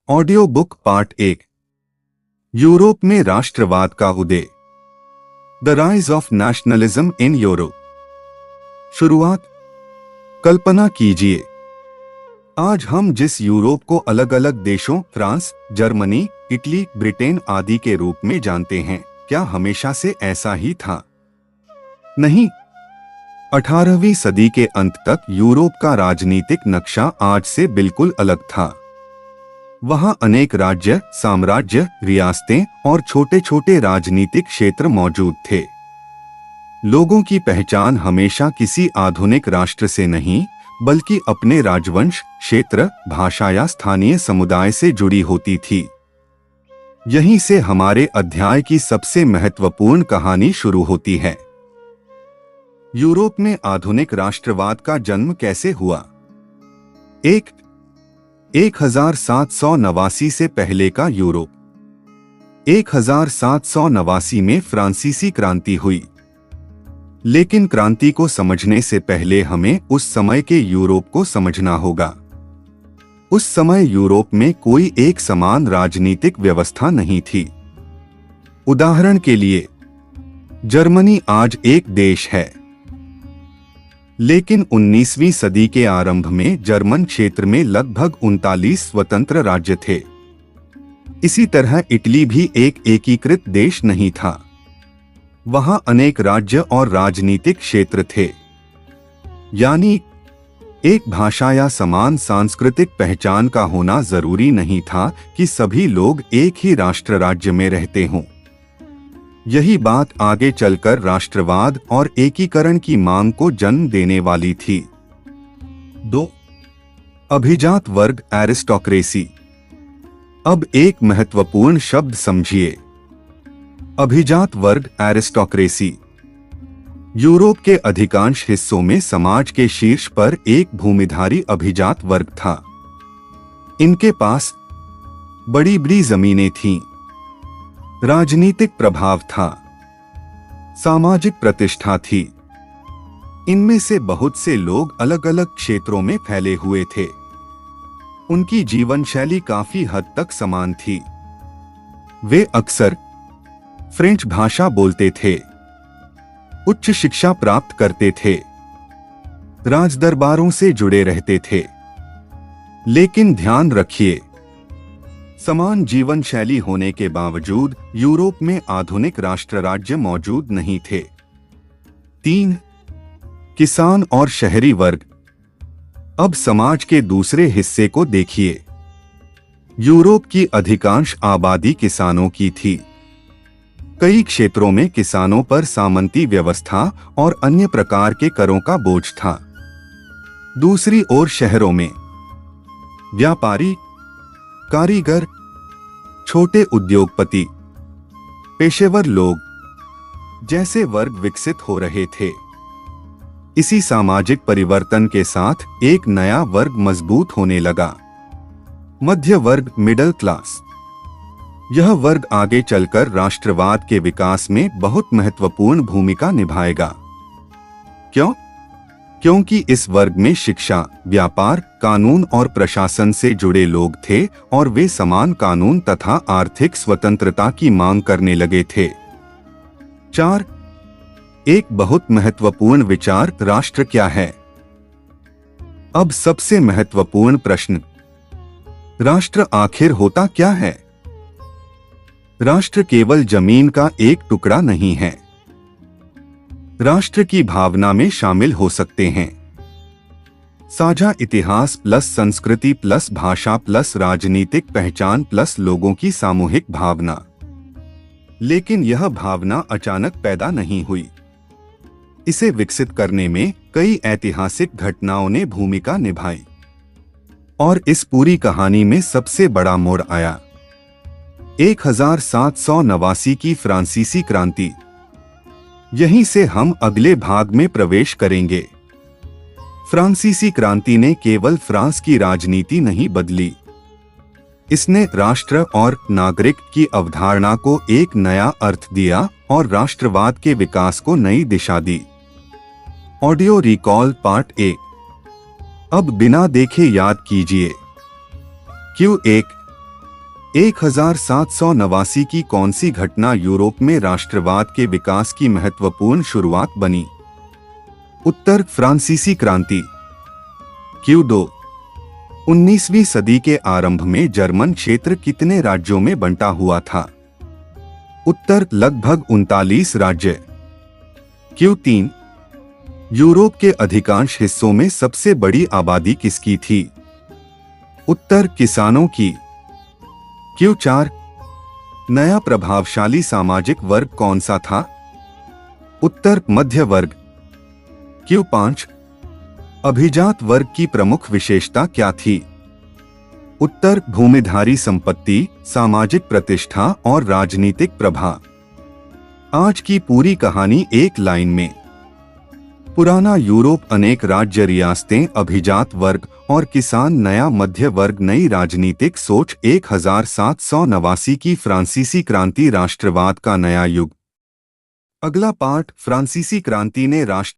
Audio book part 1। Europe में राष्ट्रवाद का उदय, the rise of nationalism in Europe. शुरुआत। कल्पना कीजिए, आज हम जिस यूरोप को अलग अलग देशों फ्रांस, जर्मनी, इटली, ब्रिटेन आदि के रूप में जानते हैं, क्या हमेशा से ऐसा ही था? नहीं। 18वीं सदी के अंत तक यूरोप का राजनीतिक नक्शा आज से बिल्कुल अलग था। वहां अनेक राज्य, साम्राज्य, रियासतें और छोटे छोटे राजनीतिक क्षेत्र मौजूद थे। लोगों की पहचान हमेशा किसी आधुनिक राष्ट्र से नहीं, बल्कि अपने राजवंश, क्षेत्र, भाषा या स्थानीय समुदाय से जुड़ी होती थी। यहीं से हमारे अध्याय की सबसे महत्वपूर्ण कहानी शुरू होती है। यूरोप में आधुनिक राष्ट्रवाद का जन्म कैसे हुआ? 1789 से पहले का यूरोप। 1789 में फ्रांसीसी क्रांति हुई। लेकिन क्रांति को समझने से पहले हमें उस समय के यूरोप को समझना होगा। उस समय यूरोप में कोई एक समान राजनीतिक व्यवस्था नहीं थी। उदाहरण के लिए, जर्मनी आज एक देश है, लेकिन 19वीं सदी के आरंभ में जर्मन क्षेत्र में लगभग 39 स्वतंत्र राज्य थे। इसी तरह इटली भी एक एकीकृत देश नहीं था। वहां अनेक राज्य और राजनीतिक क्षेत्र थे। यानी एक भाषा या समान सांस्कृतिक पहचान का होना जरूरी नहीं था कि सभी लोग एक ही राष्ट्र राज्य में रहते हों। यही बात आगे चलकर राष्ट्रवाद और एकीकरण की मांग को जन्म देने वाली थी। 2. अभिजात वर्ग, एरिस्टोक्रेसी। अब एक महत्वपूर्ण शब्द समझिए, अभिजात वर्ग, एरिस्टोक्रेसी। यूरोप के अधिकांश हिस्सों में समाज के शीर्ष पर एक भूमिधारी अभिजात वर्ग था। इनके पास बड़ी बड़ी जमीनें थीं, राजनीतिक प्रभाव था, सामाजिक प्रतिष्ठा थी। इनमें से बहुत से लोग अलग अलग क्षेत्रों में फैले हुए थे। उनकी जीवन शैली काफी हद तक समान थी। वे अक्सर फ्रेंच भाषा बोलते थे, उच्च शिक्षा प्राप्त करते थे, राजदरबारों से जुड़े रहते थे। लेकिन ध्यान रखिए, समान जीवन शैली होने के बावजूद यूरोप में आधुनिक राष्ट्र राज्य मौजूद नहीं थे। 3. किसान और शहरी वर्ग। अब समाज के दूसरे हिस्से को देखिए। यूरोप की अधिकांश आबादी किसानों की थी। कई क्षेत्रों में किसानों पर सामंती व्यवस्था और अन्य प्रकार के करों का बोझ था। दूसरी ओर शहरों में व्यापारी, कारीगर, छोटे उद्योगपति, पेशेवर लोग जैसे वर्ग विकसित हो रहे थे। इसी सामाजिक परिवर्तन के साथ एक नया वर्ग मजबूत होने लगा, मध्य वर्ग, मिडिल क्लास। यह वर्ग आगे चलकर राष्ट्रवाद के विकास में बहुत महत्वपूर्ण भूमिका निभाएगा। क्यों? क्योंकि इस वर्ग में शिक्षा, व्यापार, कानून और प्रशासन से जुड़े लोग थे और वे समान कानून तथा आर्थिक स्वतंत्रता की मांग करने लगे थे। 4. एक बहुत महत्वपूर्ण विचार, राष्ट्र क्या है? अब सबसे महत्वपूर्ण प्रश्न, राष्ट्र आखिर होता क्या है? राष्ट्र केवल जमीन का एक टुकड़ा नहीं है। राष्ट्र की भावना में शामिल हो सकते हैं साझा इतिहास प्लस संस्कृति प्लस भाषा प्लस राजनीतिक पहचान प्लस लोगों की सामूहिक भावना। लेकिन यह भावना अचानक पैदा नहीं हुई। इसे विकसित करने में कई ऐतिहासिक घटनाओं ने भूमिका निभाई। और इस पूरी कहानी में सबसे बड़ा मोड़ आया 1789 की फ्रांसीसी क्रांति। यहीं से हम अगले भाग में प्रवेश करेंगे। फ्रांसीसी क्रांति ने केवल फ्रांस की राजनीति नहीं बदली, इसने राष्ट्र और नागरिक की अवधारणा को एक नया अर्थ दिया और राष्ट्रवाद के विकास को नई दिशा दी। Audio recall part 1। अब बिना देखे याद कीजिए। Q1 1789 की कौन सी घटना यूरोप में राष्ट्रवाद के विकास की महत्वपूर्ण शुरुआत बनी? उत्तर फ्रांसीसी क्रांति। Q2 19वीं सदी के आरंभ में जर्मन क्षेत्र कितने राज्यों में बंटा हुआ था? उत्तर लगभग 39 राज्य। Q3 यूरोप के अधिकांश हिस्सों में सबसे बड़ी आबादी किसकी थी? उत्तर किसानों की। Q4 नया प्रभावशाली सामाजिक वर्ग कौन सा था? उत्तर मध्य वर्ग। Q5 अभिजात वर्ग की प्रमुख विशेषता क्या थी? उत्तर भूमिधारी संपत्ति, सामाजिक प्रतिष्ठा और राजनीतिक प्रभाव। आज की पूरी कहानी एक लाइन में। पुराना यूरोप अनेक राज्य रियासतें, अभिजात वर्ग और किसान, नया मध्य वर्ग, नई राजनीतिक सोच, 1789 की फ्रांसीसी क्रांति, राष्ट्रवाद का नया युग। अगला पार्ट, फ्रांसीसी क्रांति ने राष्ट्र